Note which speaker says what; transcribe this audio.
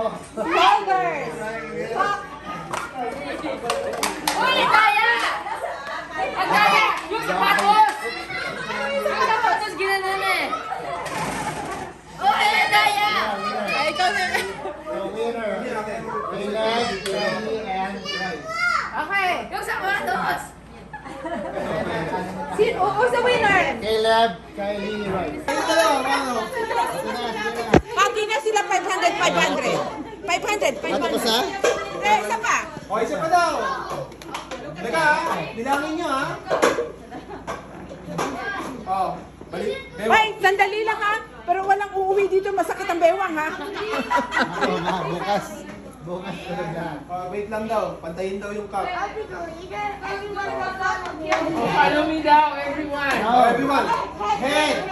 Speaker 1: Shoulders.
Speaker 2: Uy, Daya! Ang Daya! Yung sapatos! Yung sapatos ginanon eh. Uy, Daya!
Speaker 1: Ay, ikaw na.
Speaker 3: The winner. Caleb, Kelly, and Bryce.
Speaker 1: Okay.
Speaker 2: Yung sapatos!
Speaker 1: Who's the winner?
Speaker 3: Caleb, Kylie, Bryce. Ito na.
Speaker 1: Pati na sila 500, 500. 500, 500.
Speaker 3: Tapos na?
Speaker 1: Isa pa.
Speaker 4: O, isa pa daw. Teka, bilangin nyo ha. Oh, balik.
Speaker 1: Ay, sandali lang ha. Pero walang uuwi dito, masakit ang bewang ha.
Speaker 3: Ako nga, bukas. Bukas talaga.
Speaker 4: Wait lang daw, pantayin daw yung cup.
Speaker 5: Follow me down, everyone.
Speaker 4: Oh, everyone, head.